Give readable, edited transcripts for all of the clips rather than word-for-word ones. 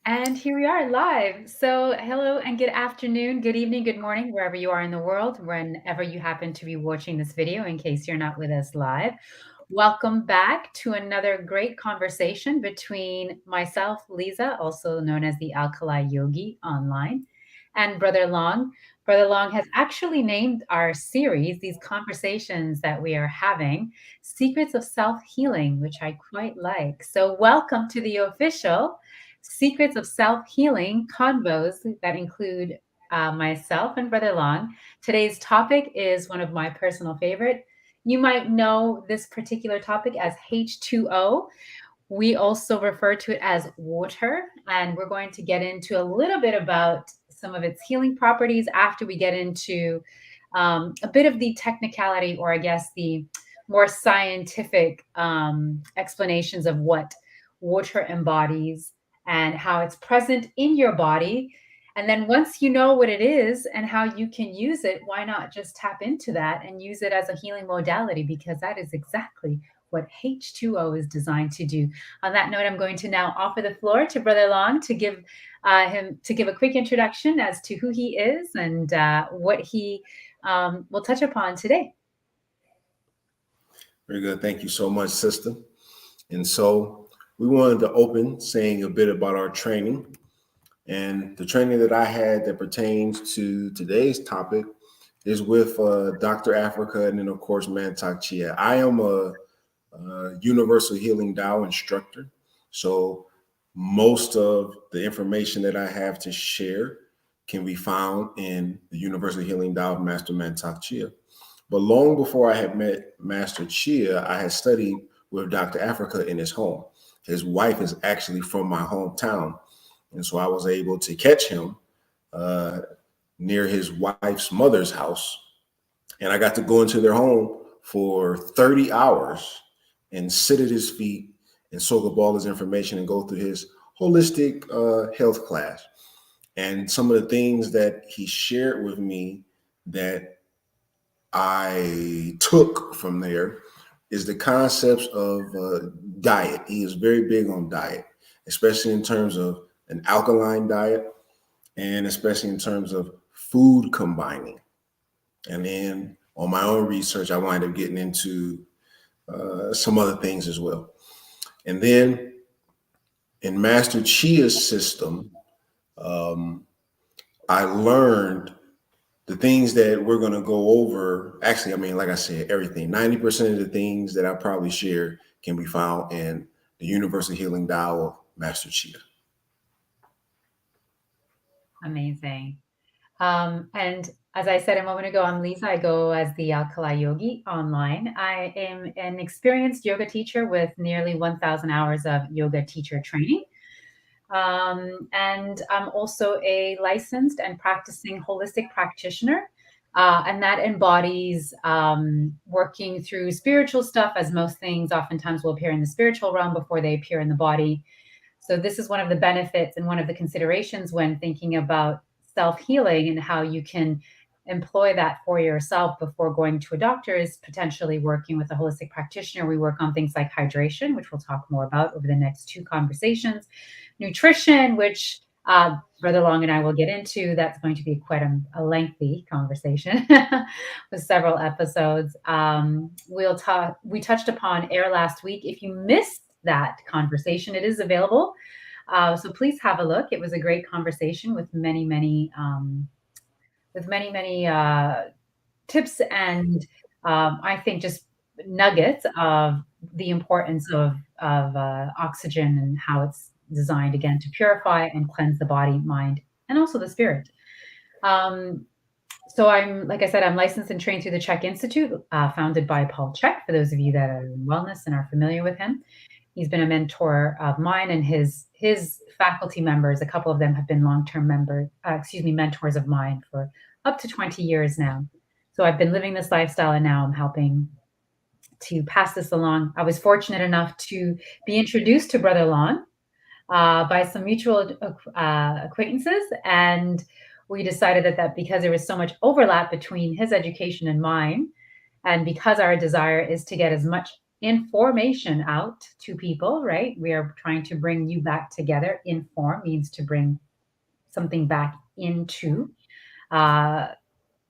And here we are live. So, hello and good afternoon, good evening, good morning, wherever you are in the world, whenever you happen to be watching this video, in case you're not with us live. Welcome back to another great conversation between myself, Lisa, also known as the Alkali Yogi online, and Brother Long. Brother Long has actually named our series, these conversations that we are having, Secrets of Self Healing, which I quite like. So, welcome to the official Secrets of Self Healing convos that include myself and Brother Long. Today's topic is one of my personal favorite. You might know this particular topic as H2O. We also refer to it as water, and we're going to get into a little bit about some of its healing properties after we get into a bit of the technicality, or I guess the more scientific explanations of what water embodies and how it's present in your body. And then once you know what it is and how you can use it, why not just tap into that and use it as a healing modality? Because that is exactly what H2O is designed to do. On that note, I'm going to now offer the floor to Brother Long to give him to give a quick introduction as to who he is and what he will touch upon today. Very good. Thank you so much, sister. And so we wanted to open saying a bit about our training. And the training that I had that pertains to today's topic is with Dr. Africa and then, of course, Mantak Chia. I am a Universal Healing Tao instructor. So most of the information that I have to share can be found in the Universal Healing Tao of Master Mantak Chia. But long before I had met Master Chia, I had studied with Dr. Africa in his home. His wife is actually from my hometown. And so I was able to catch him near his wife's mother's house. And I got to go into their home for 30 hours and sit at his feet and soak up all his information and go through his holistic health class. And some of the things that he shared with me that I took from there is the concepts of diet. He is very big on diet, especially in terms of an alkaline diet and especially in terms of food combining. And then on my own research, I wind up getting into some other things as well. And then in Master Chia's system, I learned the things that we're going to go over. Actually, I mean, like I said, everything, 90% of the things that I probably share can be found in the Universal Healing Tao of Master Chia. Amazing. And as I said a moment ago, I'm Lisa. I go as the Alkali Yogi online. I am an experienced yoga teacher with nearly 1,000 hours of yoga teacher training. And I'm also a licensed and practicing holistic practitioner. And that embodies working through spiritual stuff, as most things oftentimes will appear in the spiritual realm before they appear in the body. So, this is one of the benefits and one of the considerations when thinking about self healing and how you can employ that for yourself before going to a doctor is potentially working with a holistic practitioner. We work on things like hydration, which we'll talk more about over the next two conversations, nutrition, which Brother Long and I will get into. That's going to be quite a lengthy conversation with several episodes. We touched upon air last week. If you missed that conversation, it is available. So please have a look. It was a great conversation with many tips and I think just nuggets of the importance of oxygen and how it's designed again to purify and cleanse the body, mind, and also the spirit. Um, so I'm, like I said, I'm licensed and trained through the Chek Institute, founded by Paul Chek. For those of you that are in wellness and are familiar with him, he's been a mentor of mine, and his faculty members. A couple of them have been mentors of mine for up to 20 years now. So I've been living this lifestyle, and now I'm helping to pass this along. I was fortunate enough to be introduced to Brother Long by some mutual acquaintances, and we decided that because there was so much overlap between his education and mine, and because our desire is to get as much information out to people, right? We are trying to bring you back together. Inform means to bring something back into. Uh,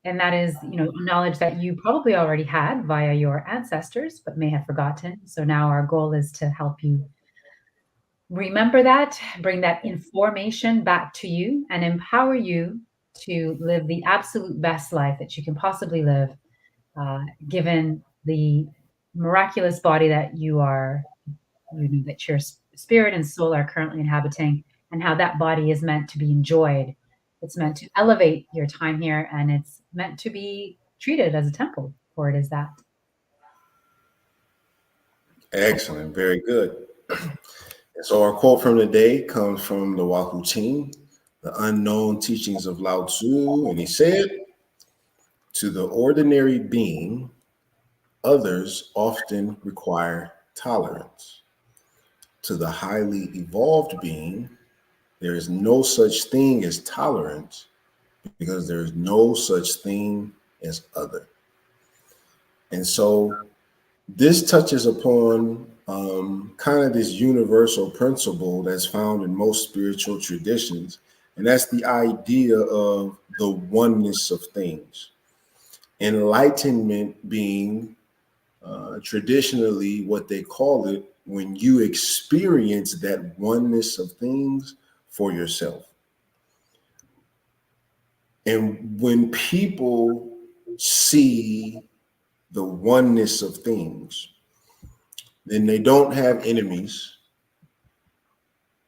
and that is, knowledge that you probably already had via your ancestors, but may have forgotten. So now our goal is to help you remember that, bring that information back to you, and empower you to live the absolute best life that you can possibly live, given the miraculous body that that your spirit and soul are currently inhabiting, and how that body is meant to be enjoyed. It's meant to elevate your time here, and it's meant to be treated as a temple, for it is that. Excellent. Very good. And so our quote from the day comes from the Wahoo Ching, the unknown teachings of Lao Tzu. And he said, to the ordinary being, others often require tolerance. To the highly evolved being, there is no such thing as tolerance because there is no such thing as other. And so this touches upon kind of this universal principle that's found in most spiritual traditions, and that's the idea of the oneness of things. Enlightenment being traditionally what they call it when you experience that oneness of things for yourself. And when people see the oneness of things, then they don't have enemies,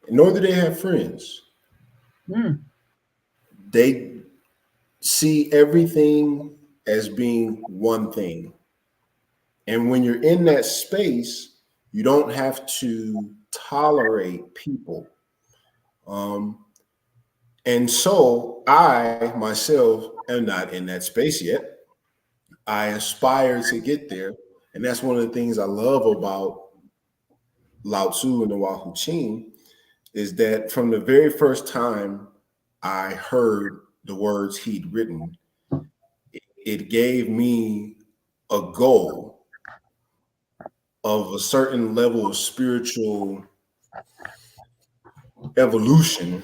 nor do they have friends. Mm. They see everything as being one thing. And when you're in that space, you don't have to tolerate people. And so I myself am not in that space yet. I aspire to get there. And that's one of the things I love about Lao Tzu and the Wahoo Ching is that from the very first time I heard the words he'd written, it gave me a goal of a certain level of spiritual evolution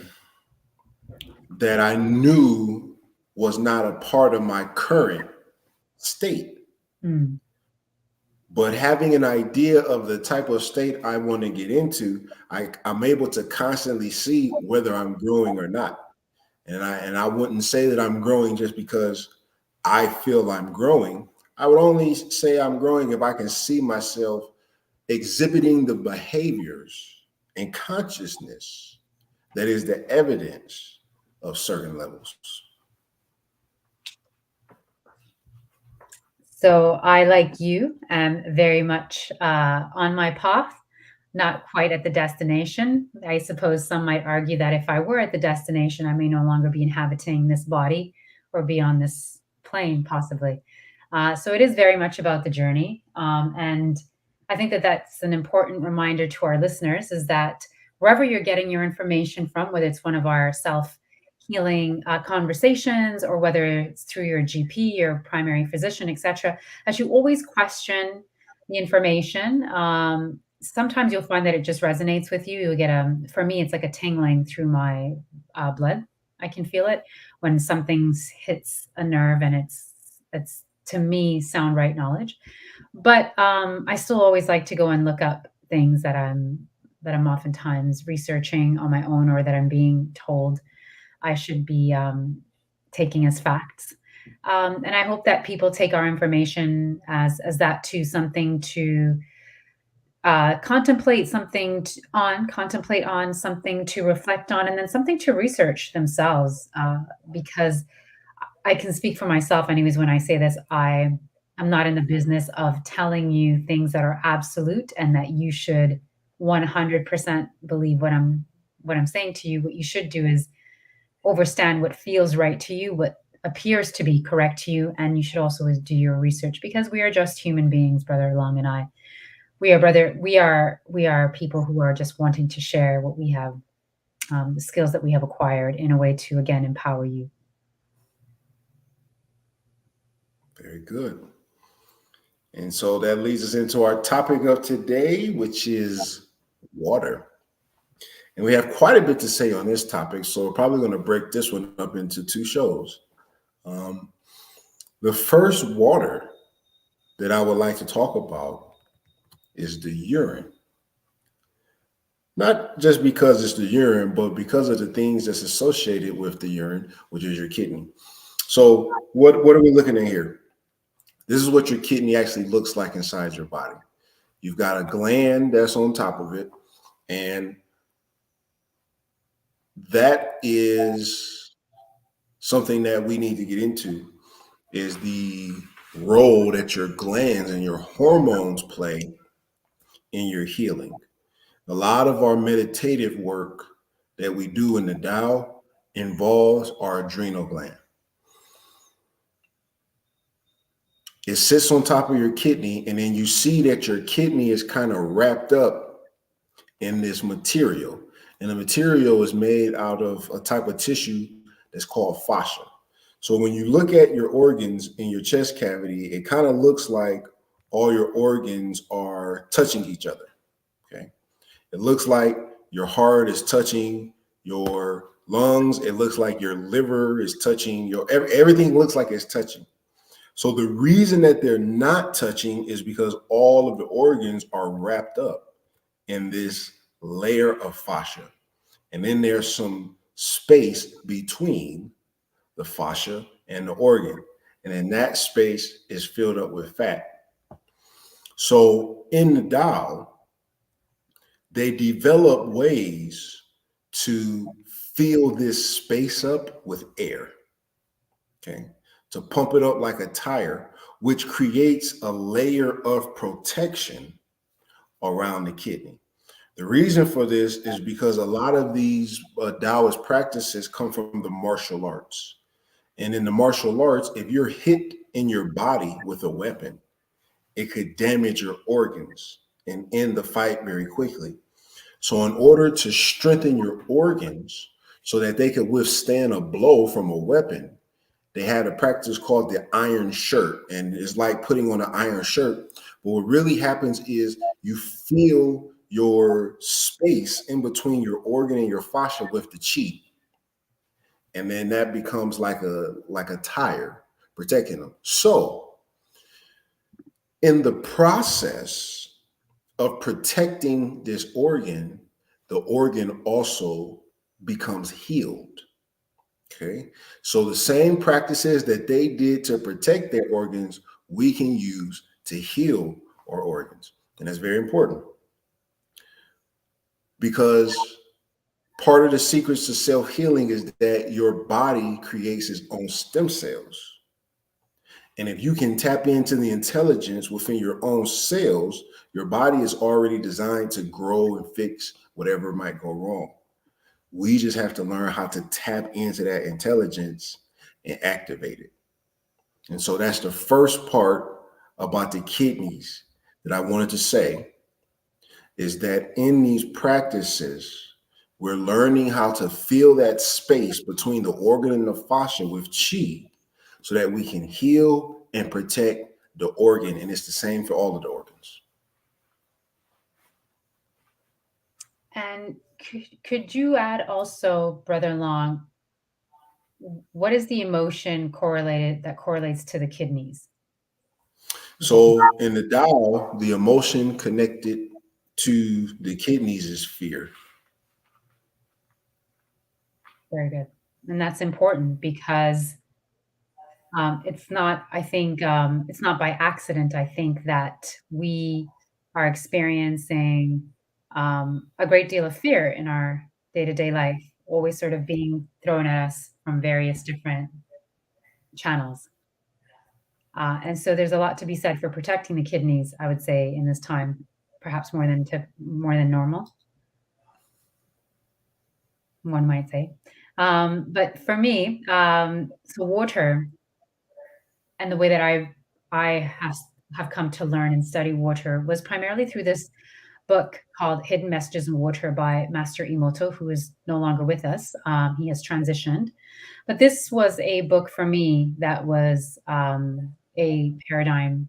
that I knew was not a part of my current state. Mm. But having an idea of the type of state I want to get into, I'm able to constantly see whether I'm growing or not. And I wouldn't say that I'm growing just because I feel I'm growing. I would only say I'm growing if I can see myself exhibiting the behaviors and consciousness that is the evidence of certain levels. So I, like you, am very much on my path, not quite at the destination. I suppose some might argue that if I were at the destination, I may no longer be inhabiting this body or be on this plane, possibly. So it is very much about the journey. And I think that that's an important reminder to our listeners is that wherever you're getting your information from, whether it's one of our self healing conversations or whether it's through your GP, your primary physician, etc., as you always question the information. Sometimes you'll find that it just resonates with you. You'll get for me, it's like a tingling through my blood. I can feel it when something hits a nerve, and it's to me sound right knowledge. But I still always like to go and look up things that I'm oftentimes researching on my own or that I'm being told I should be taking as facts. And I hope that people take our information as that to something to contemplate on, something to reflect on, and then something to research themselves. Because I can speak for myself, anyways. When I say this, I'm not in the business of telling you things that are absolute and that you should 100% believe what I'm saying to you. What you should do is overstand what feels right to you, what appears to be correct to you, and you should also do your research because we are just human beings, Brother Long and I. We are people who are just wanting to share what we have, the skills that we have acquired in a way to again empower you. Very good. And so that leads us into our topic of today, which is water. And we have quite a bit to say on this topic, so we're probably going to break this one up into two shows. Um, the first water that I would like to talk about is the urine. Not just because it's the urine, but because of the things that's associated with the urine, which is your kidney. So, what are we looking at here? This is what your kidney actually looks like inside your body. You've got a gland that's on top of it, and that is something that we need to get into is the role that your glands and your hormones play in your healing. A lot of our meditative work that we do in the Tao involves our adrenal gland. It sits on top of your kidney, and then you see that your kidney is kind of wrapped up in this material. And the material is made out of a type of tissue that's called fascia. So when you look at your organs in your chest cavity, it kind of looks like all your organs are touching each other. Okay. It looks like your heart is touching your lungs. It looks like your liver is touching everything looks like it's touching. So the reason that they're not touching is because all of the organs are wrapped up in this layer of fascia. And then there's some space between the fascia and the organ. And then that space is filled up with fat. So in the Tao, they develop ways to fill this space up with air, okay, to pump it up like a tire, which creates a layer of protection around the kidney. The reason for this is because a lot of these Taoist practices come from the martial arts. And in the martial arts, if you're hit in your body with a weapon, it could damage your organs and end the fight very quickly. So in order to strengthen your organs so that they could withstand a blow from a weapon, they had a practice called the iron shirt. And it's like putting on an iron shirt. But what really happens is you feel your space in between your organ and your fascia with the chi. And then that becomes like a tire protecting them. So in the process of protecting this organ, the organ also becomes healed. Okay. So the same practices that they did to protect their organs, we can use to heal our organs. And that's very important because part of the secrets to self-healing is that your body creates its own stem cells. And if you can tap into the intelligence within your own cells, your body is already designed to grow and fix whatever might go wrong. We just have to learn how to tap into that intelligence and activate it. And so that's the first part about the kidneys that I wanted to say is that in these practices, we're learning how to fill that space between the organ and the fascia with chi so that we can heal and protect the organ. And it's the same for all of the organs. And could you add also, Brother Long, what is the emotion that correlates to the kidneys? So in the Tao, the emotion connected to the kidneys is fear. Very good. And that's important because it's not, I think, it's not by accident, I think, that we are experiencing a great deal of fear in our day-to-day life, always sort of being thrown at us from various different channels. And so there's a lot to be said for protecting the kidneys, I would say, in this time, perhaps more than normal, one might say. But for me, so water and the way that I have come to learn and study water was primarily through this book called Hidden Messages in Water by Master Emoto, who is no longer with us. He has transitioned. But this was a book for me that was a paradigm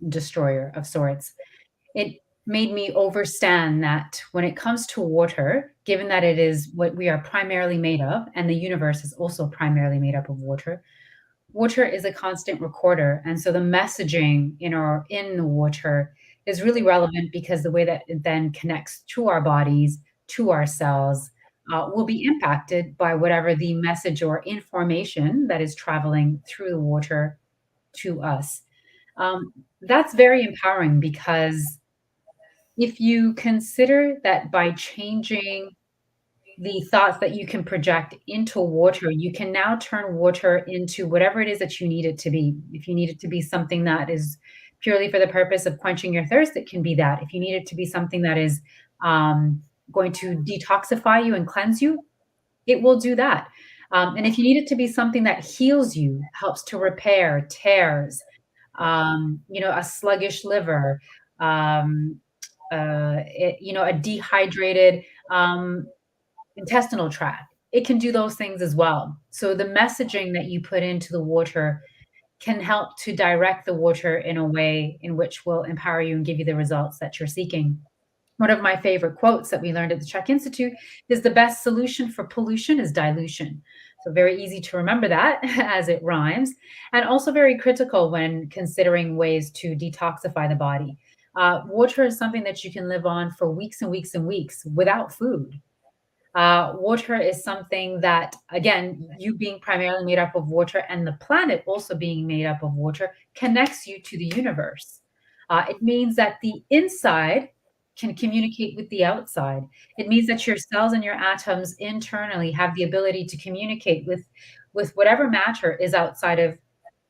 destroyer of sorts. It made me overstand that when it comes to water, given that it is what we are primarily made of, and the universe is also primarily made up of water, water is a constant recorder. And so the messaging in the water is really relevant because the way that it then connects to our bodies, to our cells, will be impacted by whatever the message or information that is traveling through the water to us. That's very empowering because if you consider that by changing the thoughts that you can project into water, you can now turn water into whatever it is that you need it to be. If you need it to be something that is purely for the purpose of quenching your thirst, it can be that. If you need it to be something that is um, going to detoxify you and cleanse you, it will do that. And if you need it to be something that heals you, helps to repair tears, a sluggish liver, um, a dehydrated intestinal tract. It can do those things as well. So the messaging that you put into the water can help to direct the water in a way in which will empower you and give you the results that you're seeking. One of my favorite quotes that we learned at the Czech Institute is the best solution for pollution is dilution. So very easy to remember that as it rhymes, and also very critical when considering ways to detoxify the body. Water is something that you can live on for weeks and weeks and weeks without food. Water is something that, again, you being primarily made up of water and the planet also being made up of water connects you to the universe. It means that the inside can communicate with the outside. It means that your cells and your atoms internally have the ability to communicate with whatever matter is outside of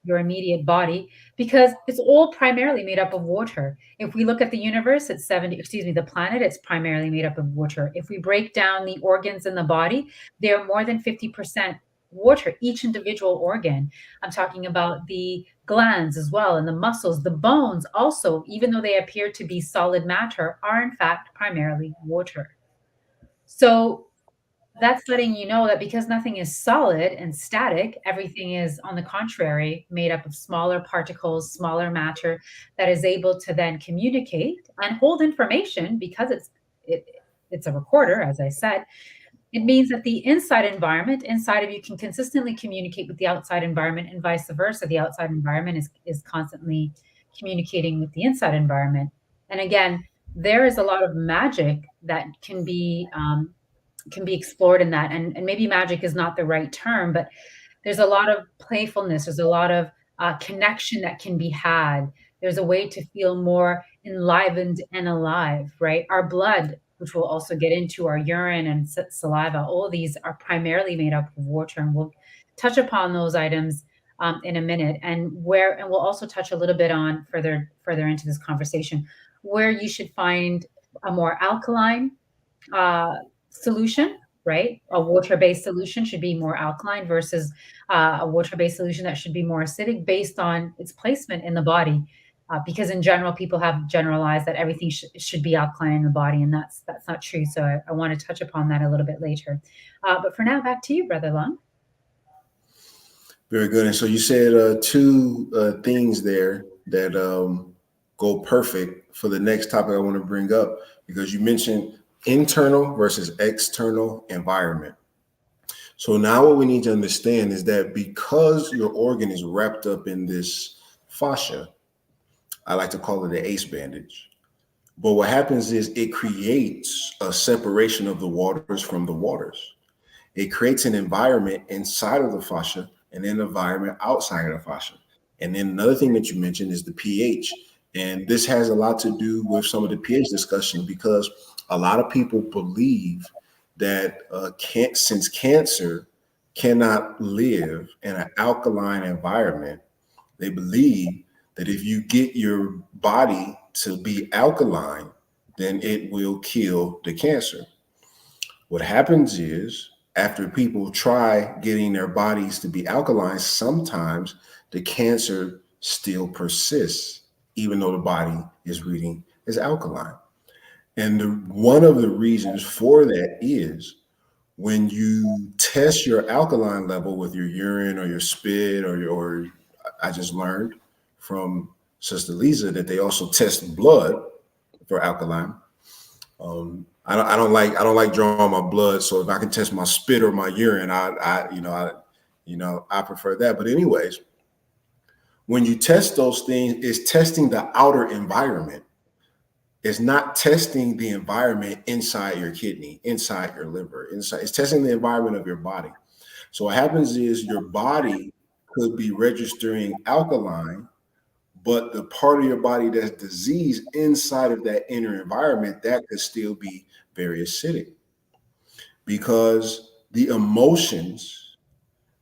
your immediate body because it's all primarily made up of water. If we look at the universe, the planet, it's primarily made up of water. If we break down the organs in the body, they're more than 50% water, each individual organ. I'm talking about the glands as well, and the muscles, the bones also, even though they appear to be solid matter, are in fact primarily water. So that's letting you know that because nothing is solid and static, everything is, on the contrary, made up of smaller particles, smaller matter that is able to then communicate and hold information because it, it's a recorder, as I said. It means that the inside environment inside of you can consistently communicate with the outside environment and vice versa. The outside environment is constantly communicating with the inside environment. And again, there is a lot of magic that can be explored in that. And maybe magic is not the right term, but there's a lot of playfulness. There's a lot of connection that can be had. There's a way to feel more enlivened and alive, right? Our blood, which we'll also get into, our urine and saliva, all of these are primarily made up of water. And we'll touch upon those items in a minute. And we'll also touch a little bit on further into this conversation, where you should find a more alkaline uh, solution, right? A water-based solution should be more alkaline versus a water-based solution that should be more acidic based on its placement in the body. Because in general, people have generalized that everything should be alkaline in the body, and that's not true. So I want to touch upon that a little bit later. But for now, back to you, Brother Long. Very good. And so you said two things there that go perfect for the next topic I want to bring up, because you mentioned internal versus external environment. So now what we need to understand is that because your organ is wrapped up in this fascia, I like to call it an ACE bandage. But what happens is it creates a separation of the waters from the waters. It creates an environment inside of the fascia and an environment outside of the fascia. And then another thing that you mentioned is the pH. And this has a lot to do with some of the pH discussion, because a lot of people believe that since cancer cannot live in an alkaline environment, they believe that if you get your body to be alkaline, then it will kill the cancer. What happens is, after people try getting their bodies to be alkaline, sometimes the cancer still persists, even though the body is reading as alkaline. And one of the reasons for that is when you test your alkaline level with your urine or your spit or I just learned from Sister Lisa, that they also test blood for alkaline. I don't like drawing my blood. So if I can test my spit or my urine, I prefer that. But anyways, when you test those things, it's testing the outer environment. It's not testing the environment inside your kidney, inside your liver, inside. It's testing the environment of your body. So what happens is your body could be registering alkaline, but the part of your body that's diseased inside of that inner environment, that could still be very acidic, because the emotions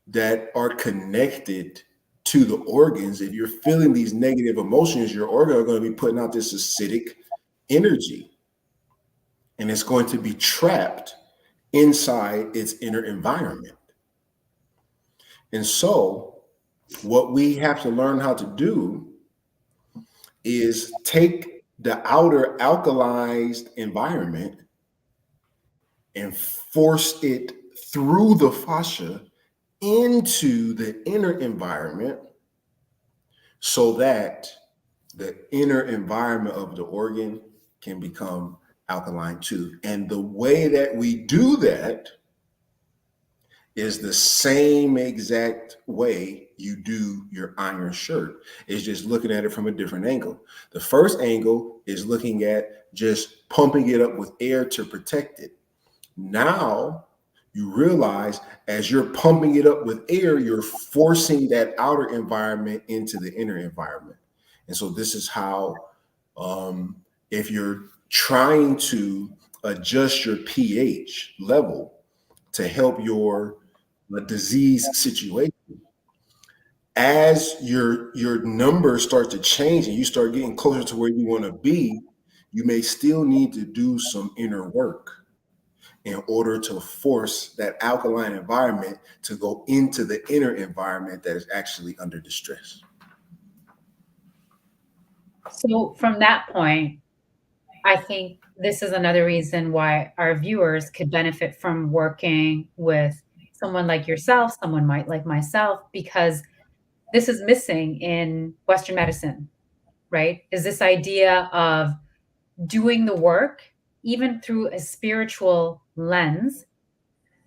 that are connected to the organs, if you're feeling these negative emotions, your organs are going to be putting out this acidic energy, and it's going to be trapped inside its inner environment. And so what we have to learn how to do is take the outer alkalized environment and force it through the fascia into the inner environment, so that the inner environment of the organ can become alkaline too. And the way that we do that is the same exact way you do your iron shirt. It's just looking at it from a different angle. The first angle is looking at just pumping it up with air to protect it. Now you realize, as you're pumping it up with air, you're forcing that outer environment into the inner environment. And so this is how, if you're trying to adjust your pH level to help your disease situation, as your numbers start to change and you start getting closer to where you want to be, you may still need to do some inner work in order to force that alkaline environment to go into the inner environment that is actually under distress. So from that point, I think this is another reason why our viewers could benefit from working with someone like yourself, someone might like myself, because this is missing in Western medicine, right? Is this idea of doing the work, even through a spiritual lens,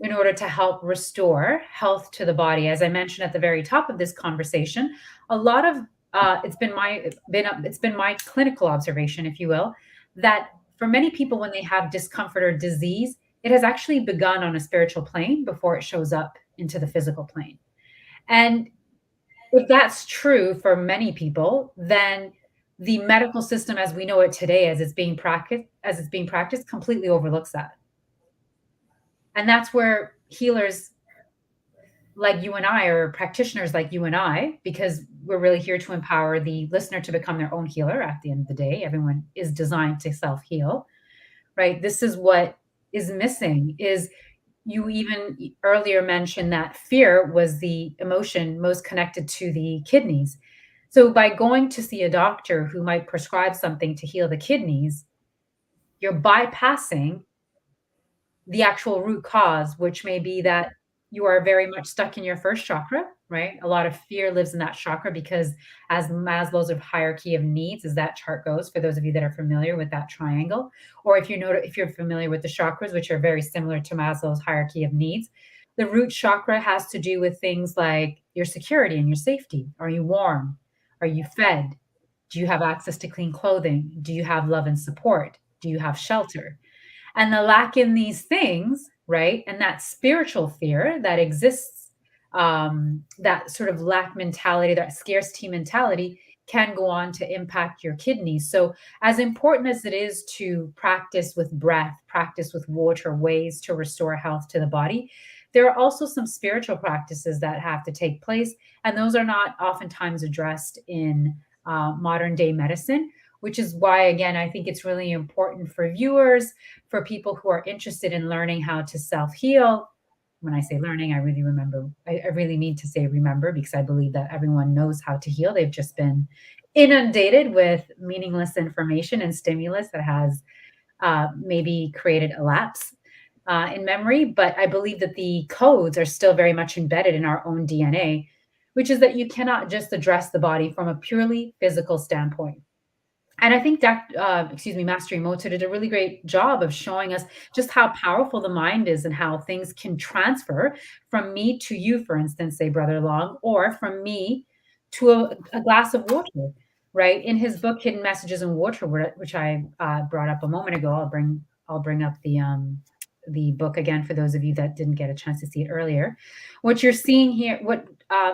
in order to help restore health to the body. As I mentioned at the very top of this conversation, a lot of it's been my clinical observation, if you will, that for many people, when they have discomfort or disease, it has actually begun on a spiritual plane before it shows up into the physical plane. And if that's true for many people, then the medical system as we know it today, as it's being practiced, completely overlooks that. And that's where healers like you and I, or practitioners like you and I, because we're really here to empower the listener to become their own healer at the end of the day. Everyone is designed to self-heal, right? This is what is missing. Is you even earlier mentioned that fear was the emotion most connected to the kidneys. So by going to see a doctor who might prescribe something to heal the kidneys, you're bypassing the actual root cause, which may be that you are very much stuck in your first chakra, right? A lot of fear lives in that chakra because, as Maslow's hierarchy of needs, as that chart goes, for those of you that are familiar with that triangle, or if if you're familiar with the chakras, which are very similar to Maslow's hierarchy of needs, the root chakra has to do with things like your security and your safety. Are you warm? Are you fed? Do you have access to clean clothing? Do you have love and support? Do you have shelter? And the lack in these things, right? And that spiritual fear that exists, that sort of lack mentality, that scarcity mentality, can go on to impact your kidneys. So, as important as it is to practice with breath, practice with water, ways to restore health to the body, there are also some spiritual practices that have to take place. And those are not oftentimes addressed in modern day medicine, which is why, again, I think it's really important for viewers, for people who are interested in learning how to self-heal. When I say learning, I really mean to say remember, because I believe that everyone knows how to heal. They've just been inundated with meaningless information and stimulus that has maybe created a lapse in memory. But I believe that the codes are still very much embedded in our own DNA. which is that you cannot just address the body from a purely physical standpoint. And I think Master Emoto did a really great job of showing us just how powerful the mind is and how things can transfer from me to you, for instance, say Brother Long, or from me to a glass of water, right? In his book, Hidden Messages in Water, which I brought up a moment ago, I'll bring up the book again for those of you that didn't get a chance to see it earlier. What you're seeing here, what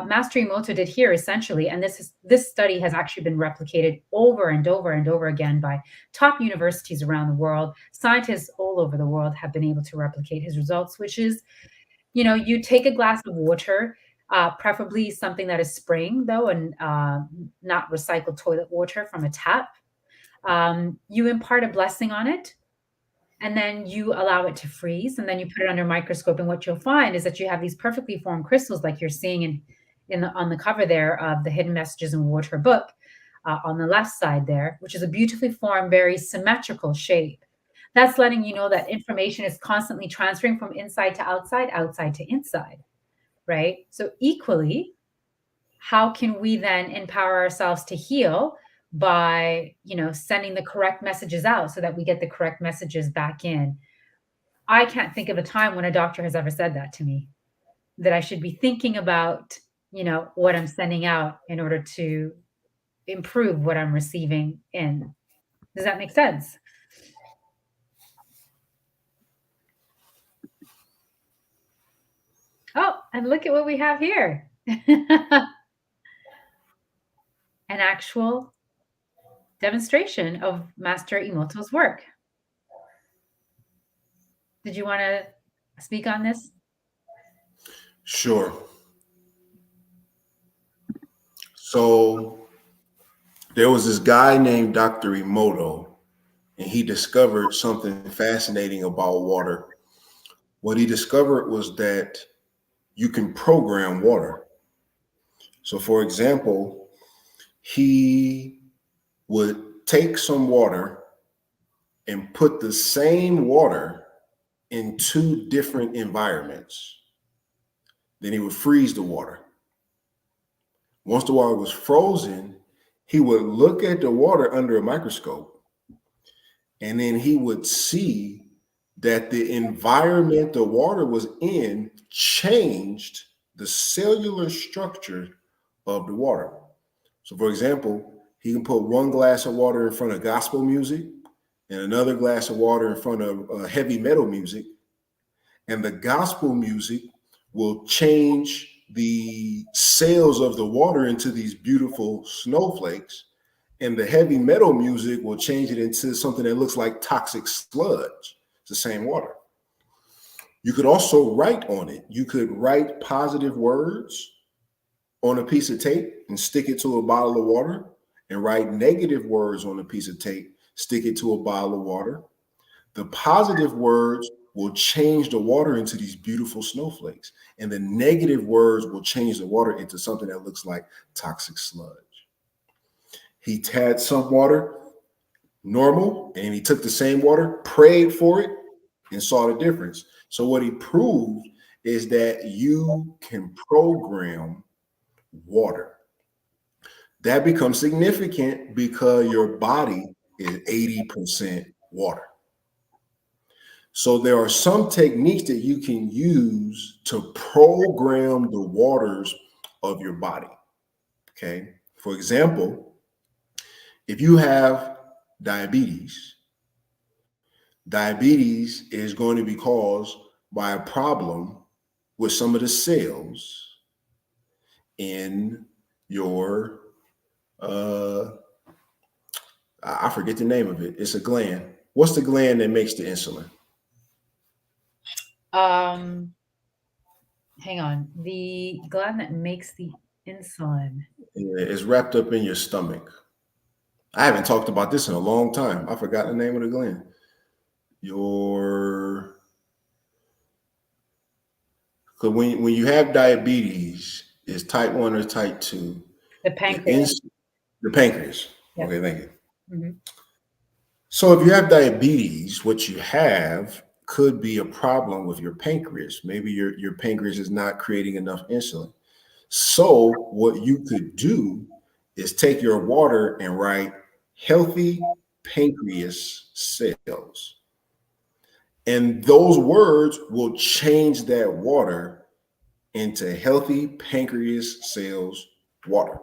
Master Emoto did here essentially, and this study has actually been replicated over and over and over again by top universities around the world. Scientists all over the world have been able to replicate his results, which is, you take a glass of water, preferably something that is spring though, and not recycled toilet water from a tap. You impart a blessing on it, and then you allow it to freeze, and then you put it under a microscope, and what you'll find is that you have these perfectly formed crystals like you're seeing on the cover there of the Hidden Messages in Water book, on the left side there, which is a beautifully formed, very symmetrical shape. That's letting you know that information is constantly transferring from inside to outside, outside to inside, right? So equally, how can we then empower ourselves to heal by, sending the correct messages out so that we get the correct messages back in? I can't think of a time when a doctor has ever said that to me, that I should be thinking about, what I'm sending out in order to improve what I'm receiving in. Does that make sense? Oh, and look at what we have here. An actual demonstration of Master Emoto's work. Did you want to speak on this? Sure. So there was this guy named Dr. Emoto, and he discovered something fascinating about water. What he discovered was that you can program water. So, for example, he would take some water and put the same water in two different environments. Then he would freeze the water. Once the water was frozen, he would look at the water under a microscope, and then he would see that the environment the water was in changed the cellular structure of the water. So, for example, he can put one glass of water in front of gospel music and another glass of water in front of heavy metal music, and the gospel music will change the cells of the water into these beautiful snowflakes, and the heavy metal music will change it into something that looks like toxic sludge. It's the same water. You could also write on it. You could write positive words on a piece of tape and stick it to a bottle of water, and write negative words on a piece of tape, stick it to a bottle of water. The positive words will change the water into these beautiful snowflakes, and the negative words will change the water into something that looks like toxic sludge. He had some water normal, and he took the same water, prayed for it, and saw the difference. So what he proved is that you can program water. That becomes significant because your body is 80% water. So there are some techniques that you can use to program the waters of your body. Okay. For example, if you have diabetes, diabetes is going to be caused by a problem with some of the cells in your, I forget the name of it. It's a gland. What's the gland that makes the insulin? Hang on. The gland that makes the insulin. It's wrapped up in your stomach. I haven't talked about this in a long time. I forgot the name of the gland. Because when you have diabetes, it's type 1 or type 2. The pancreas. The pancreas. Yep. Okay, thank you. Mm-hmm. So if you have diabetes, what you have could be a problem with your pancreas. Maybe your pancreas is not creating enough insulin. So what you could do is take your water and write healthy pancreas cells. And those words will change that water into healthy pancreas cells water.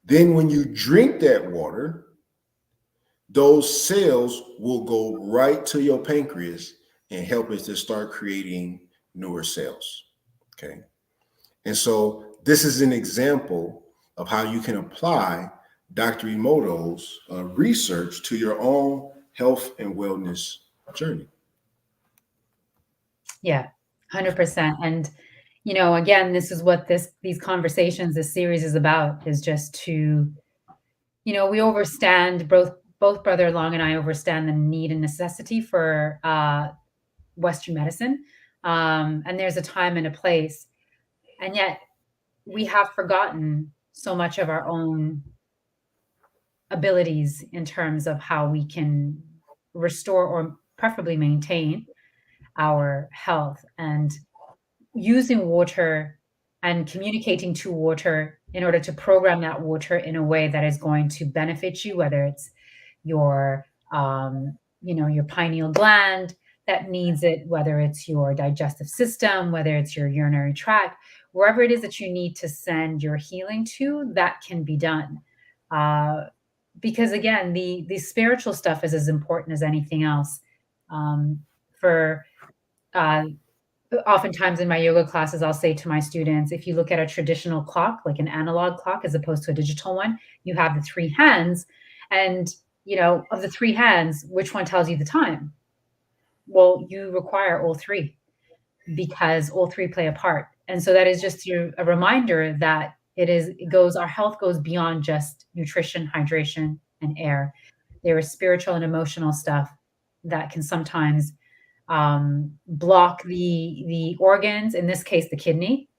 Then when you drink that water, those cells will go right to your pancreas and help it to start creating newer cells. Okay. And so this is an example of how you can apply Dr. Emoto's research to your own health and wellness journey. Yeah, 100%. And, you know, again, this is what these conversations, this series is about, is just to, you know, we overstand, both Brother Long and I overstand the need and necessity for Western medicine. And there's a time and a place. And yet we have forgotten so much of our own abilities in terms of how we can restore or preferably maintain our health, and using water and communicating to water in order to program that water in a way that is going to benefit you, whether it's your you know, your pineal gland that needs it, whether it's your digestive system, whether it's your urinary tract, wherever it is that you need to send your healing to, that can be done. uh, because again, the spiritual stuff is as important as anything else. For uh, Oftentimes in my yoga classes, I'll say to my students, if you look at a traditional clock, like an analog clock, as opposed to a digital one, you have the three hands. And, you know, of the three hands, which one tells you the time? Well, you require all three because all three play a part. And so that is just a reminder that our health goes beyond just nutrition, hydration, and air. There is spiritual and emotional stuff that can sometimes block the organs, in this case, the kidney,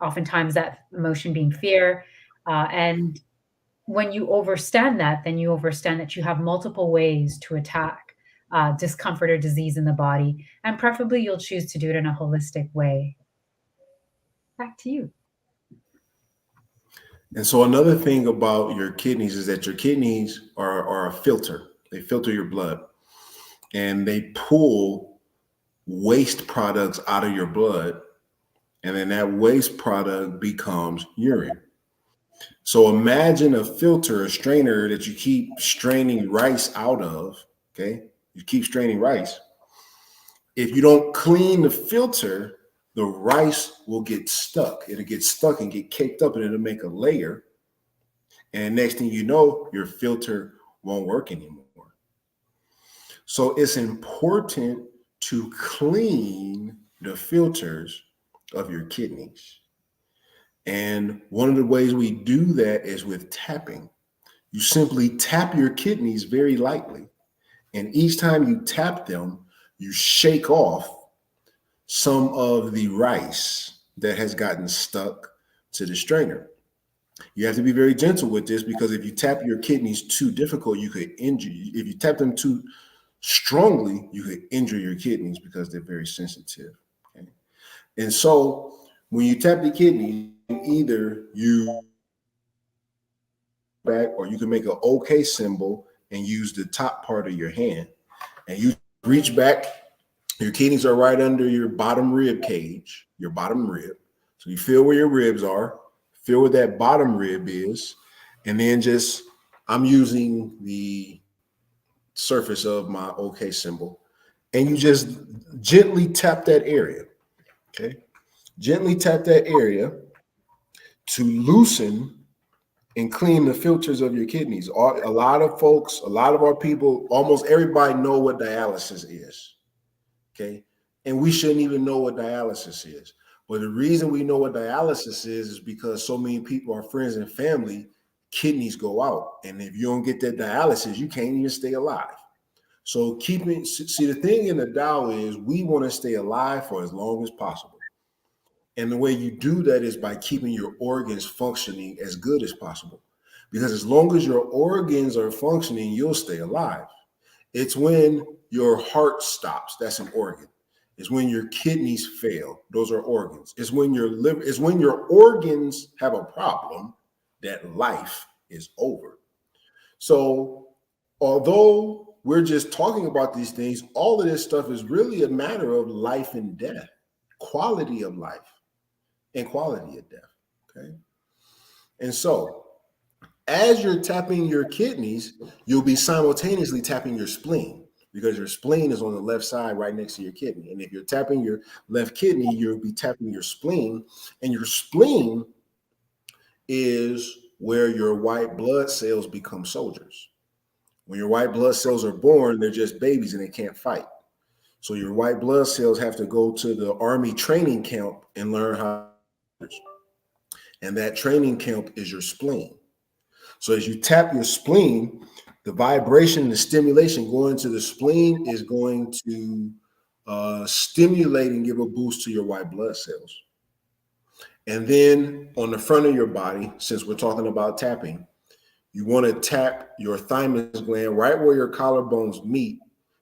oftentimes that emotion being fear. And when you overstand that, then you overstand that you have multiple ways to attack discomfort or disease in the body. And preferably, you'll choose to do it in a holistic way. Back to you. And so another thing about your kidneys is that your kidneys are a filter. They filter your blood and they pull waste products out of your blood. And then that waste product becomes urine. So imagine a filter, a strainer that you keep straining rice out of. Okay. You keep straining rice. If you don't clean the filter, the rice will get stuck. It'll get stuck and get caked up and it'll make a layer. And next thing you know, your filter won't work anymore. So it's important to clean the filters of your kidneys. And one of the ways we do that is with tapping. You simply tap your kidneys very lightly. And each time you tap them, you shake off some of the rice that has gotten stuck to the strainer. You have to be very gentle with this because if you tap your kidneys too difficult, you could injure. If you tap them too strongly, you could injure your kidneys because they're very sensitive. Okay? And so when you tap the kidney, either you back or you can make an OK symbol and use the top part of your hand and you reach back. Your kidneys are right under your bottom rib cage, your bottom rib. So you feel where your ribs are, feel where that bottom rib is, and then just, I'm using the surface of my OK symbol, and you just gently tap that area. Okay. Gently tap that area to loosen and clean the filters of your kidneys. A lot of folks, a lot of our people, almost everybody know what dialysis is. Okay. And we shouldn't even know what dialysis is. But the reason we know what dialysis is because so many people, our friends and family, kidneys go out. And if you don't get that dialysis, you can't even stay alive. So see, the thing in the Tao is we want to stay alive for as long as possible. And the way you do that is by keeping your organs functioning as good as possible. Because as long as your organs are functioning, you'll stay alive. It's when your heart stops, that's an organ. It's when your kidneys fail. Those are organs. It's when your liver, it's when your organs have a problem that life is over. So, although we're just talking about these things, all of this stuff is really a matter of life and death, quality of life and quality of death. Okay. And so, as you're tapping your kidneys, you'll be simultaneously tapping your spleen because your spleen is on the left side right next to your kidney. And if you're tapping your left kidney, you'll be tapping your spleen. And your spleen is where your white blood cells become soldiers. When your white blood cells are born, they're just babies and they can't fight. So your white blood cells have to go to the army training camp and learn how. And that training camp is your spleen. So as you tap your spleen, the vibration, the stimulation going to the spleen is going to stimulate and give a boost to your white blood cells. And then on the front of your body, since we're talking about tapping, you want to tap your thymus gland. Right where your collarbones meet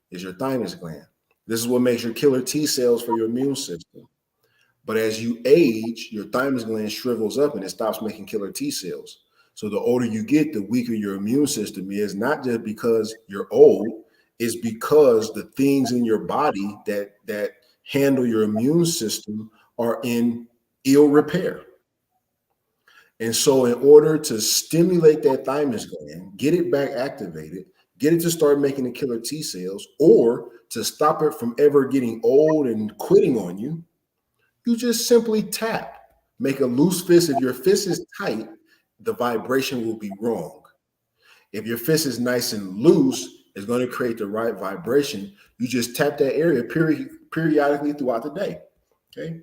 is your thymus gland. This is what makes your killer T cells for your immune system. But as you age, your thymus gland shrivels up and it stops making killer T cells. So the older you get, the weaker your immune system is, not just because you're old, it's because the things in your body that handle your immune system are in ill repair. And so in order to stimulate that thymus gland, get it back activated, get it to start making the killer T cells, or to stop it from ever getting old and quitting on you, you just simply tap. Make a loose fist. If your fist is tight, the vibration will be wrong. If your fist is nice and loose, it's going to create the right vibration. You just tap that area periodically throughout the day. Okay.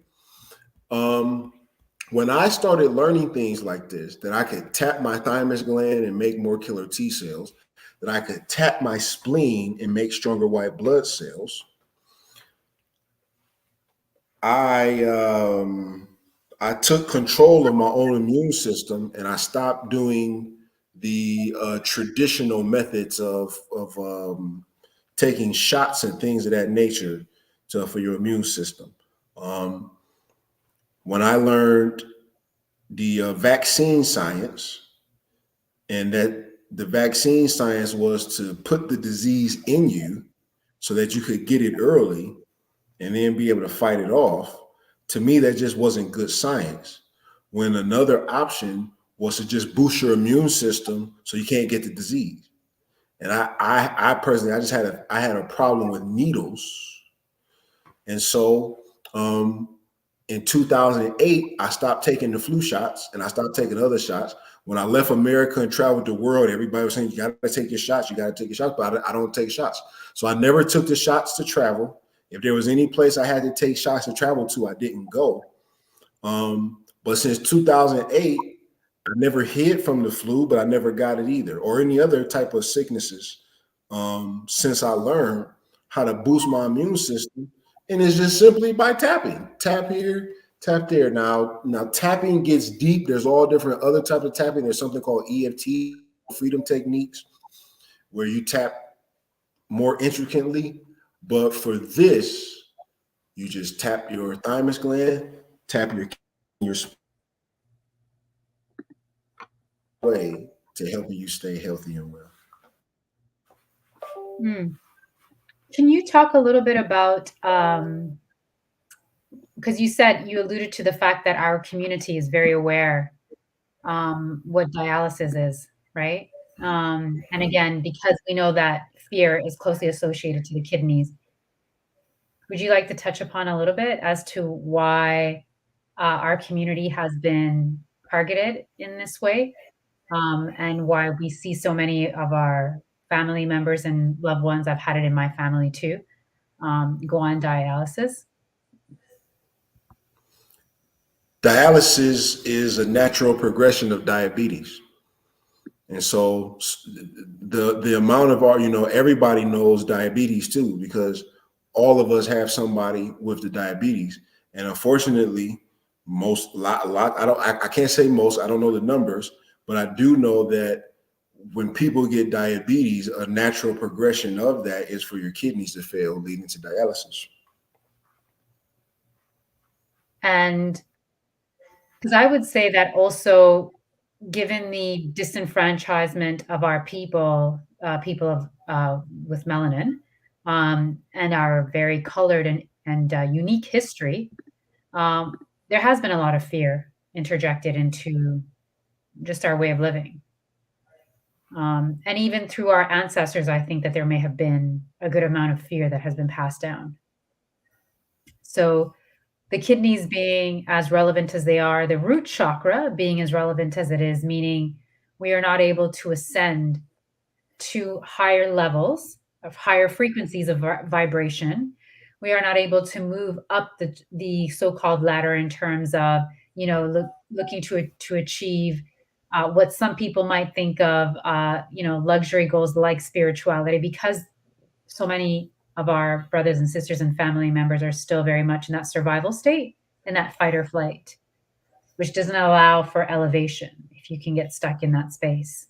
When I started learning things like this, that I could tap my thymus gland and make more killer T cells, that I could tap my spleen and make stronger white blood cells, I took control of my own immune system and I stopped doing the traditional methods of taking shots and things of that nature for your immune system. When I learned the vaccine science, and that the vaccine science was to put the disease in you so that you could get it early and then be able to fight it off, to me, that just wasn't good science. When another option was to just boost your immune system so you can't get the disease. And I personally, I had a problem with needles. And so in 2008, I stopped taking the flu shots and I stopped taking other shots. When I left America and traveled the world, everybody was saying, you got to take your shots. You got to take your shots, but I don't take shots. So I never took the shots to travel. If there was any place I had to take shots to travel to, I didn't go. But since 2008, I never hid from the flu, but I never got it either, or any other type of sicknesses, since I learned how to boost my immune system. And it's just simply by tapping. Tap here, tap there. Now tapping gets deep. There's all different other types of tapping. There's something called EFT, freedom techniques, where you tap more intricately. But for this, you just tap your thymus gland, tap your way to help you stay healthy and well. Can you talk a little bit about, because you said, you alluded to the fact that our community is very aware what dialysis is, right? And again, because we know that fear is closely associated to the kidneys. Would you like to touch upon a little bit as to why our community has been targeted in this way, and why we see so many of our family members and loved ones, I've had it in my family too, go on dialysis? Dialysis is a natural progression of diabetes. And so the amount of our, everybody knows diabetes too, because all of us have somebody with the diabetes. And unfortunately, I can't say most, I don't know the numbers, but I do know that when people get diabetes, a natural progression of that is for your kidneys to fail, leading to dialysis. And because I would say that also, given the disenfranchisement of our people, people of with melanin, and our very colored and unique history, um, there has been a lot of fear interjected into just our way of living. And even through our ancestors, I think that there may have been a good amount of fear that has been passed down. So the kidneys being as relevant as they are, the root chakra being as relevant as it is, meaning we are not able to ascend to higher levels of higher frequencies of vibration. We are not able to move up the so-called ladder in terms of, looking to achieve what some people might think of, luxury goals like spirituality, because so many of our brothers and sisters and family members are still very much in that survival state, in that fight or flight, which doesn't allow for elevation if you can get stuck in that space.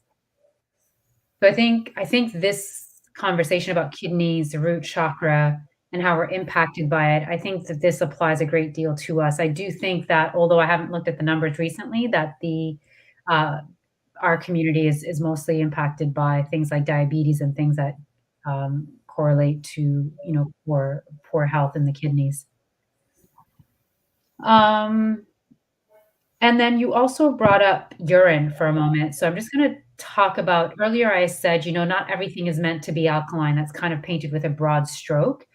So I think this conversation about kidneys, the root chakra, and how we're impacted by it, I think that this applies a great deal to us. I do think that, although I haven't looked at the numbers recently, that the uh, our community is mostly impacted by things like diabetes and things that correlate to, poor health in the kidneys. Um, And then you also brought up urine for a moment. So I'm just going to talk about, earlier I said, not everything is meant to be alkaline. That's kind of painted with a broad stroke.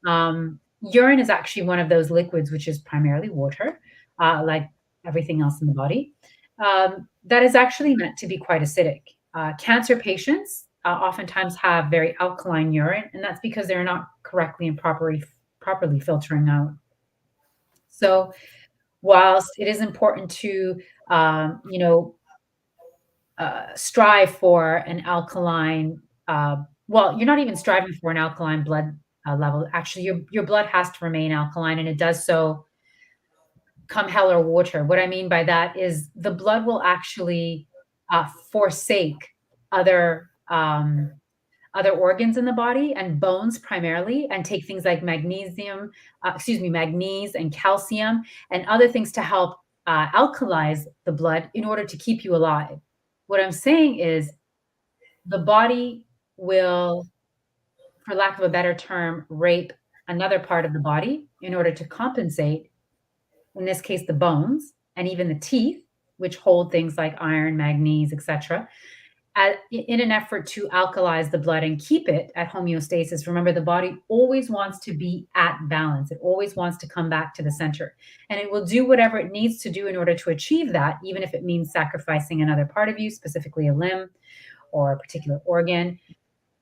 Urine is actually one of those liquids, which is primarily water, like everything else in the body, that is actually meant to be quite acidic. Cancer patients oftentimes have very alkaline urine, and that's because they're not correctly and properly filtering out. So whilst it is important to, strive for an alkaline, well, you're not even striving for an alkaline blood level. Actually, your blood has to remain alkaline, and it does so come hell or water. What I mean by that is the blood will actually forsake other other organs in the body and bones primarily, and take things like magnesium and calcium and other things to help alkalize the blood in order to keep you alive. What I'm saying is the body will, for lack of a better term, rape another part of the body in order to compensate, in this case, the bones and even the teeth, which hold things like iron, manganese, etc., in an effort to alkalize the blood and keep it at homeostasis. Remember, the body always wants to be at balance. It always wants to come back to the center. And it will do whatever it needs to do in order to achieve that, even if it means sacrificing another part of you, specifically a limb or a particular organ.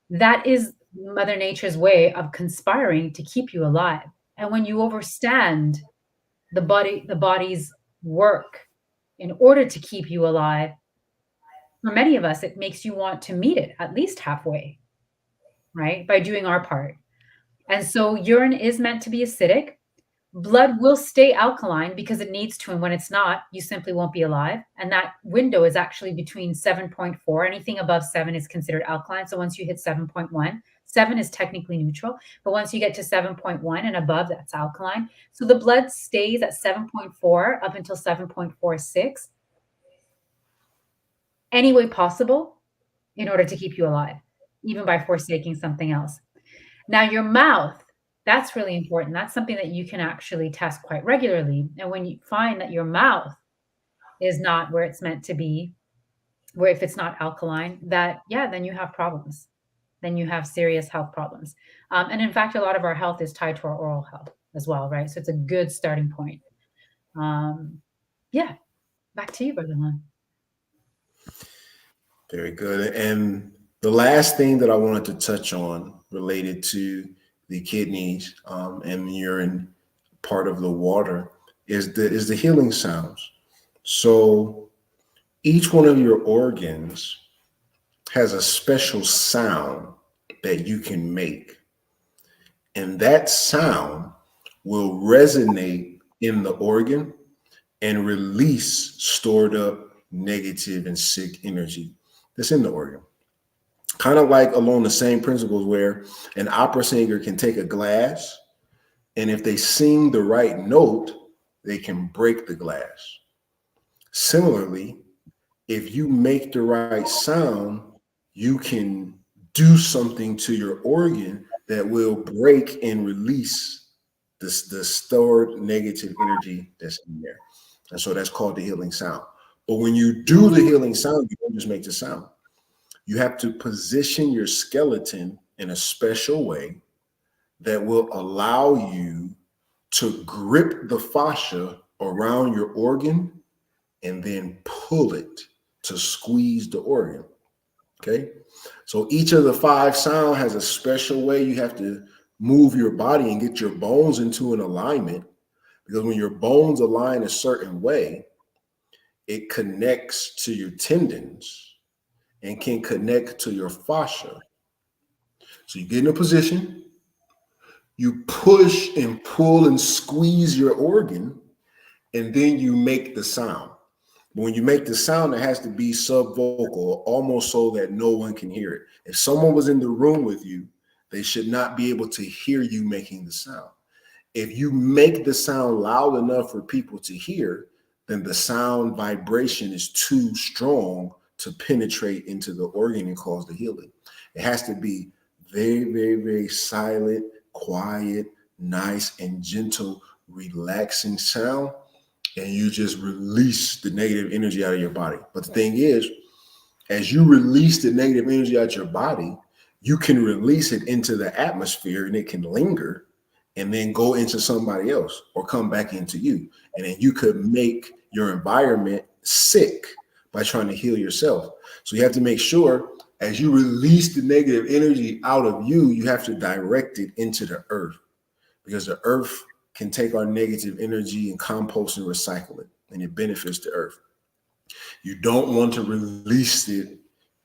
That is Mother Nature's way of conspiring to keep you alive. And when you overstand the body's work in order to keep you alive, for many of us, it makes you want to meet it at least halfway, right? By doing our part. And so urine is meant to be acidic. Blood will stay alkaline because it needs to. And when it's not, you simply won't be alive. And that window is actually between 7.4. Anything above 7 is considered alkaline. So once you hit 7.1, 7 is technically neutral. But once you get to 7.1 and above, that's alkaline. So the blood stays at 7.4 up until 7.46 any way possible in order to keep you alive, even by forsaking something else. Now, your mouth, that's really important. That's something that you can actually test quite regularly. And when you find that your mouth is not where it's meant to be, where if it's not alkaline, then you have problems. Then you have serious health problems. And in fact, a lot of our health is tied to our oral health as well, right? So it's a good starting point. Yeah, back to you, Brother Lon. Very good. And the last thing that I wanted to touch on related to the kidneys and urine part of the water is the healing sounds. So each one of your organs has a special sound that you can make. And that sound will resonate in the organ and release stored up negative and sick energy that's in the organ. Kind of like along the same principles where an opera singer can take a glass, and if they sing the right note, they can break the glass. Similarly, if you make the right sound, you can do something to your organ that will break and release the stored negative energy that's in there. And so that's called the healing sound. But when you do the healing sound, you don't just make the sound. You have to position your skeleton in a special way that will allow you to grip the fascia around your organ and then pull it to squeeze the organ. Okay. So each of the 5 sound has a special way you have to move your body and get your bones into an alignment, because when your bones align a certain way, it connects to your tendons and can connect to your fascia. So you get in a position, you push and pull and squeeze your organ, and then you make the sound. But when you make the sound, it has to be subvocal, almost so that no one can hear it. If someone was in the room with you, they should not be able to hear you making the sound. If you make the sound loud enough for people to hear, then the sound vibration is too strong to penetrate into the organ and cause the healing. It has to be very, very, very silent, quiet, nice, and gentle, relaxing sound. And you just release the negative energy out of your body. But the thing is, as you release the negative energy out of your body, you can release it into the atmosphere and it can linger and then go into somebody else or come back into you. And then you could make your environment sick by trying to heal yourself. So you have to make sure as you release the negative energy out of you, you have to direct it into the earth, because the earth can take our negative energy and compost and recycle it, and it benefits the earth. You don't want to release it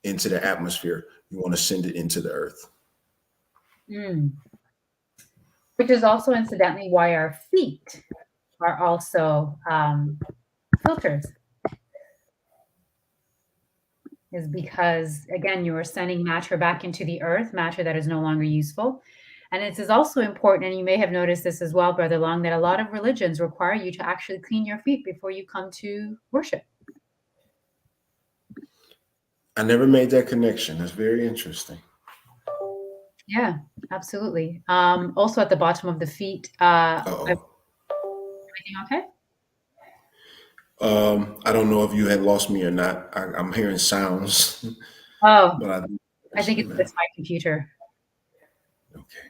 into the atmosphere. You want to send it into the earth. Mm. Which is also incidentally why our feet are also filters, is because, again, you are sending matter back into the earth, matter that is no longer useful. And it is also important, and you may have noticed this as well, Brother Long, that a lot of religions require you to actually clean your feet before you come to worship. I never made that connection. That's very interesting. Yeah, absolutely. Also at the bottom of the feet, everything okay? I don't know if you had lost me or not. I'm hearing sounds, Oh, but I think it's my computer. Okay.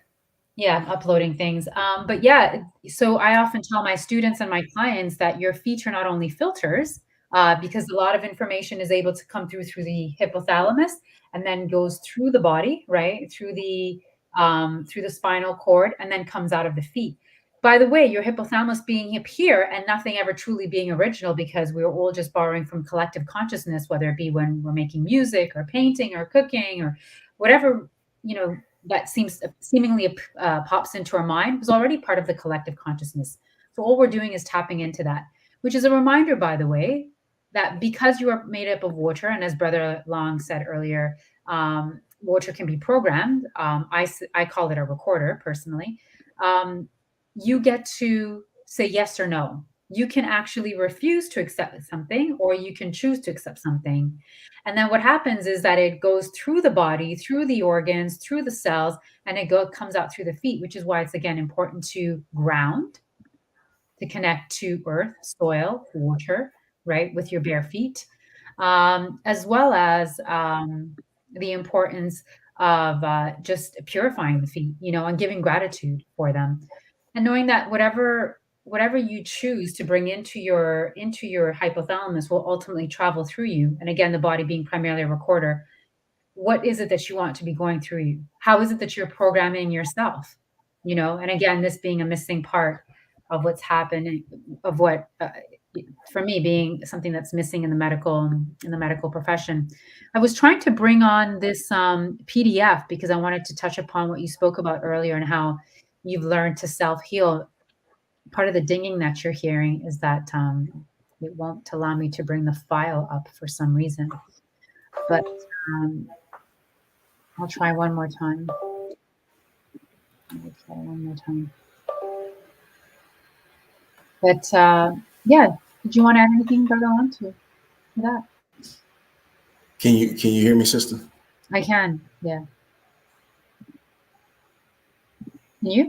Yeah, uploading things. But yeah, so I often tell my students and my clients that your feet are not only filters, because a lot of information is able to come through the hypothalamus and then goes through the body, right? Through the spinal cord and then comes out of the feet. By the way, your hypothalamus being up here and nothing ever truly being original, because we're all just borrowing from collective consciousness, whether it be when we're making music or painting or cooking or whatever, you know, that seemingly pops into our mind was already part of the collective consciousness. So all we're doing is tapping into that, which is a reminder, by the way, that because you are made up of water, and as Brother Long said earlier, water can be programmed. I call it a recorder personally. You get to say yes or no. You can actually refuse to accept something, or you can choose to accept something. And then what happens is that it goes through the body, through the organs, through the cells, and comes out through the feet, which is why it's, again, important to ground, to connect to earth, soil, water, right, with your bare feet, as well as the importance of just purifying the feet, and giving gratitude for them, and knowing that whatever you choose to bring into your hypothalamus will ultimately travel through you. And again, the body being primarily a recorder, what is it that you want to be going through you? How is it that you're programming yourself? And again, this being a missing part of what's happened, of what for me being something that's missing in the medical profession. I was trying to bring on this PDF because I wanted to touch upon what you spoke about earlier and how you've learned to self-heal. Part of the dinging that you're hearing is that it won't allow me to bring the file up for some reason. But I'll try one more time. But yeah, did you want to add anything, Brother Long, to that? Can you hear me, sister? I can. Yeah. Can you?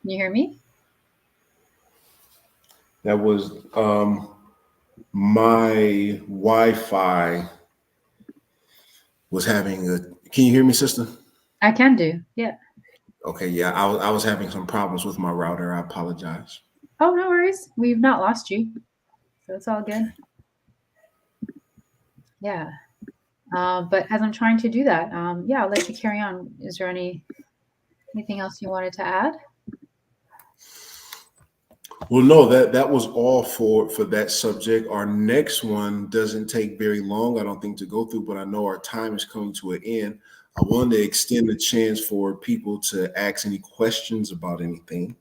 Can you hear me? That was my Wi-Fi was having a. Can you hear me, sister? I can do. Yeah. Okay, yeah, I was having some problems with my router. I apologize. Oh, no worries. We've not lost you, so it's all good. Yeah. But as I'm trying to do that, yeah, I'll let you carry on. Is there anything else you wanted to add? Well, no, that was all for that subject. Our next one doesn't take very long, I don't think, to go through, but I know our time is coming to an end. I wanted to extend the chance for people to ask any questions about anything.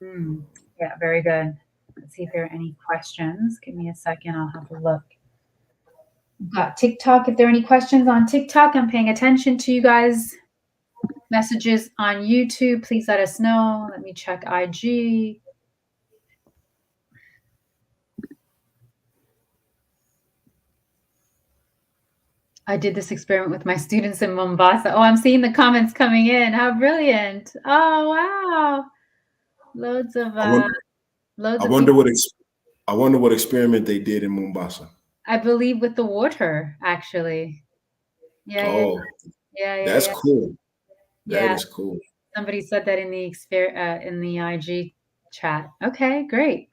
Yeah, very good. Let's see if there are any questions. Give me a second. I'll have a look. We've got TikTok. If there are any questions on TikTok, I'm paying attention to you guys. Messages on YouTube, please let us know. Let me check IG. I did this experiment with my students in Mombasa. Oh, I'm seeing the comments coming in. How brilliant. Oh, wow. Loads of I wonder, I loads of wonder people. I wonder what experiment they did in Mombasa. I believe with the water, actually. Yeah, yeah, Oh, yeah, yeah, that's yeah. cool. That Yeah, is cool. somebody said that in the IG chat. Okay, great.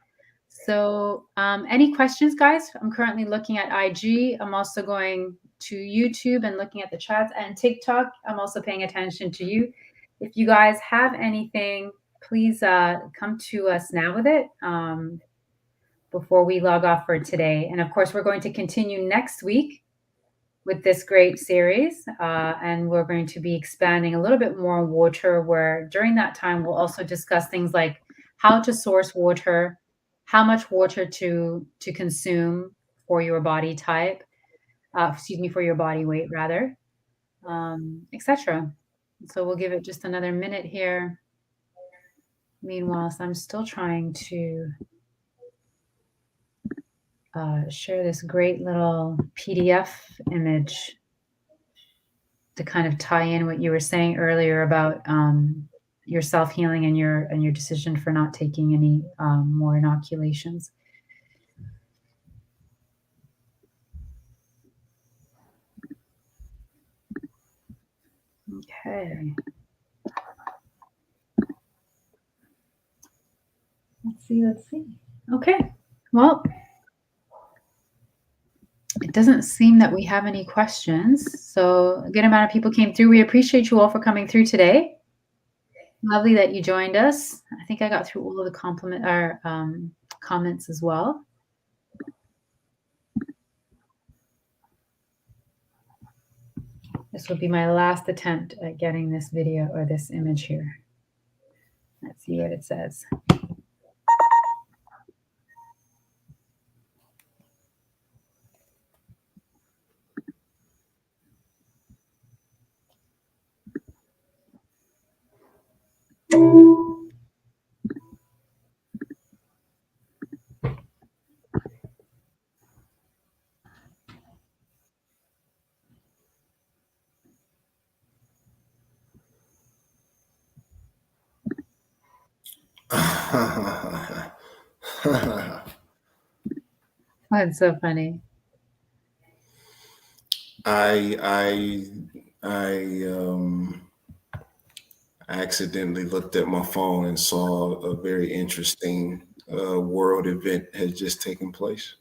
So, any questions, guys? I'm currently looking at IG. I'm also going to YouTube and looking at the chats and TikTok. I'm also paying attention to you. If you guys have anything, please come to us now with it before we log off for today. And of course, we're going to continue next week with this great series. And we're going to be expanding a little bit more on water, where during that time, we'll also discuss things like how to source water, how much water to consume for your body type, excuse me, for your body weight, rather, etc. So we'll give it just another minute here. Meanwhile, so I'm still trying to share this great little PDF image to kind of tie in what you were saying earlier about your self healing and your decision for not taking any more inoculations. Okay. Let's see. Let's see. Okay. Well, it doesn't seem that we have any questions. So a good amount of people came through. We appreciate you all for coming through today. Lovely that you joined us. I think I got through all of the comments as well. This will be my last attempt at getting this video or this image here. Let's see what it says. That's so funny. I accidentally looked at my phone and saw a very interesting world event had just taken place.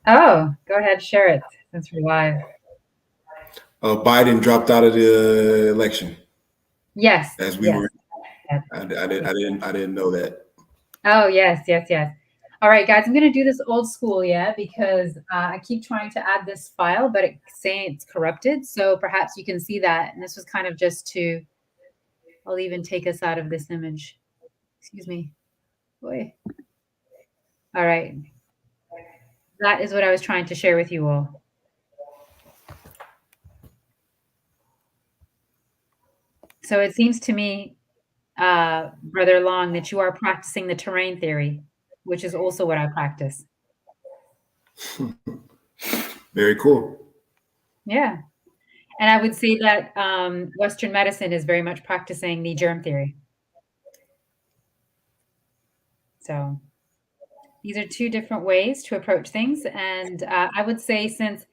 Oh, go ahead, share it since we're live. Biden dropped out of the election Yes, as we yes, were. yes. I didn't know that. Oh, yes, yes, yes. All right, guys, I'm going to do this old school, yeah, because I keep trying to add this file, but it's saying it's corrupted. So perhaps you can see that. And this was kind of just to, I'll even take us out of this image. Excuse me. Boy. All right. That is what I was trying to share with you all. So it seems to me, Brother Long, that you are practicing the terrain theory. which is also what I practice. Very cool. Yeah. And I would say that Western medicine is very much practicing the germ theory. So these are two different ways to approach things. And I would say, since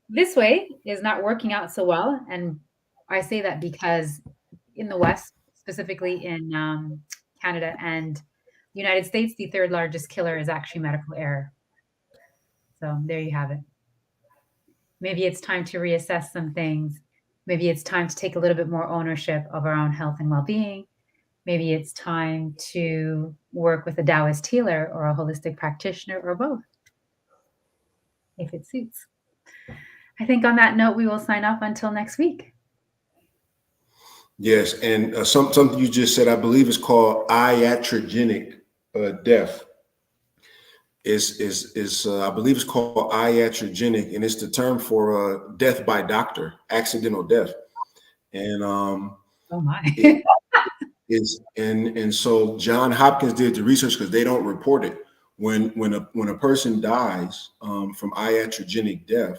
this way is not working out so well, and I say that because in the West, specifically in Canada and the United States, the third largest killer is actually medical error. So there you have it. Maybe it's time to reassess some things. Maybe it's time to take a little bit more ownership of our own health and well-being. Maybe it's time to work with a Taoist healer or a holistic practitioner or both, if it suits. I think on that note, we will sign off until next week. Yes, and something you just said, I believe, is called iatrogenic death. Is I believe it's called iatrogenic, and it's the term for death by doctor, accidental death, and Oh my! it is and so John Hopkins did the research because they don't report it when a person dies from iatrogenic death.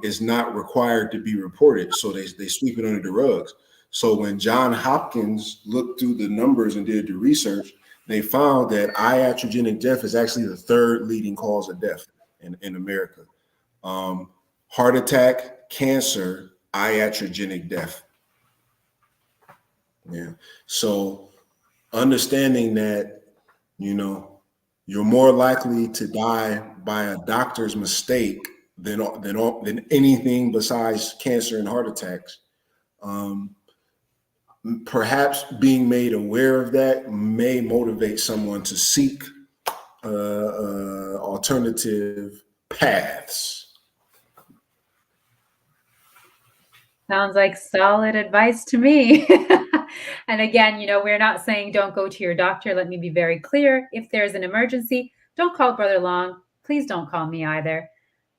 Is not required to be reported, so they sweep it under the rugs. So when John Hopkins looked through the numbers and did the research, they found that iatrogenic death is actually the third leading cause of death in America. Heart attack, cancer, iatrogenic death. Yeah. So understanding that, you're more likely to die by a doctor's mistake than anything besides cancer and heart attacks. Perhaps being made aware of that may motivate someone to seek alternative paths. Sounds like solid advice to me. And again, we're not saying don't go to your doctor. Let me be very clear. If there's an emergency, don't call Brother Long. Please don't call me either.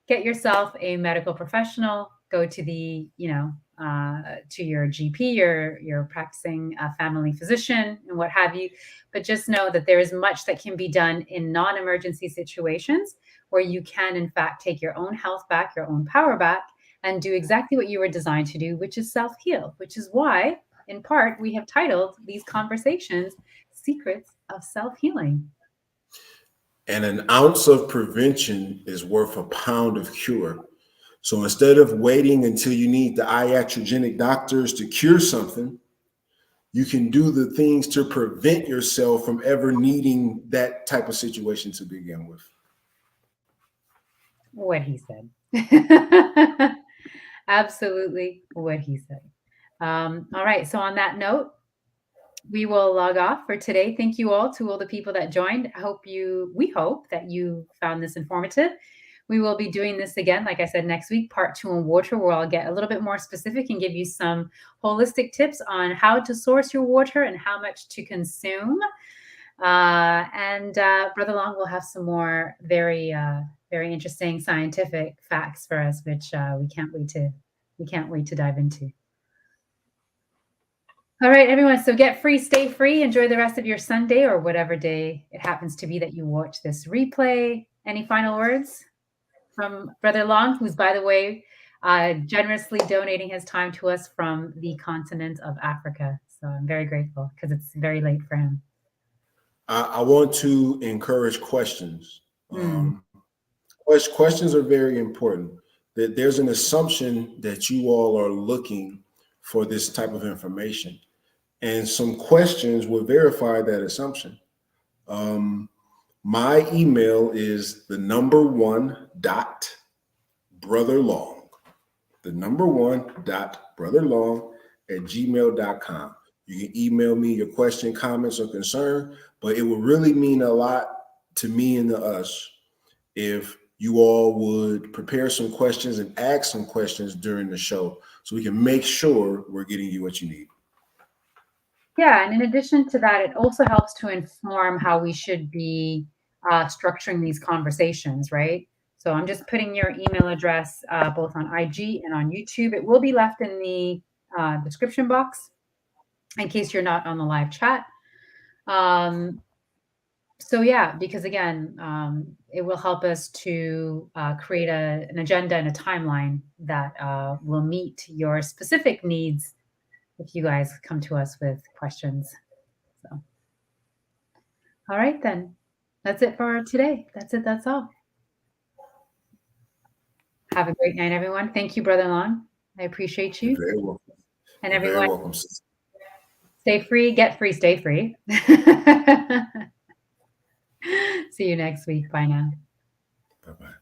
Get yourself a medical professional. Go to to your GP, your practicing family physician, and what have you. But just know that there is much that can be done in non-emergency situations where you can, in fact, take your own health back, your own power back, and do exactly what you were designed to do, which is self-heal, which is why, in part, we have titled these conversations Secrets of Self-Healing. And an ounce of prevention is worth a pound of cure. So instead of waiting until you need the iatrogenic doctors to cure something, you can do the things to prevent yourself from ever needing that type of situation to begin with. What he said. Absolutely what he said. All right. So on that note, we will log off for today. Thank you all to all the people that joined. We hope that you found this informative. We will be doing this again, like I said, next week, part 2 on water, where I'll get a little bit more specific and give you some holistic tips on how to source your water and how much to consume. And Brother Long will have some more very interesting scientific facts for us, which we can't wait to dive into. All right, everyone. So get free, stay free, enjoy the rest of your Sunday or whatever day it happens to be that you watch this replay. Any final words from Brother Long, who's, by the way, generously donating his time to us from the continent of Africa. So I'm very grateful because it's very late for him. I want to encourage questions. Questions are very important. That there's an assumption that you all are looking for this type of information, and some questions will verify that assumption. My email is the number 1 dot brotherlong, the number 1 dot brotherlong at gmail.com. You can email me your question, comments, or concern, but it would really mean a lot to me and to us if you all would prepare some questions and ask some questions during the show so we can make sure we're getting you what you need. Yeah, and in addition to that, it also helps to inform how we should be structuring these conversations, right? So I'm just putting your email address both on IG and on YouTube. It will be left in the description box in case you're not on the live chat. So yeah, because again, it will help us to create an agenda and a timeline that will meet your specific needs if you guys come to us with questions. So, all right then, that's it for today. That's it. That's all. Have a great night, everyone. Thank you, Brother Lon. I appreciate You're you. very welcome. And You're very everyone, welcome, sister. stay free, get free, stay free. See you next week. Bye now. Bye bye.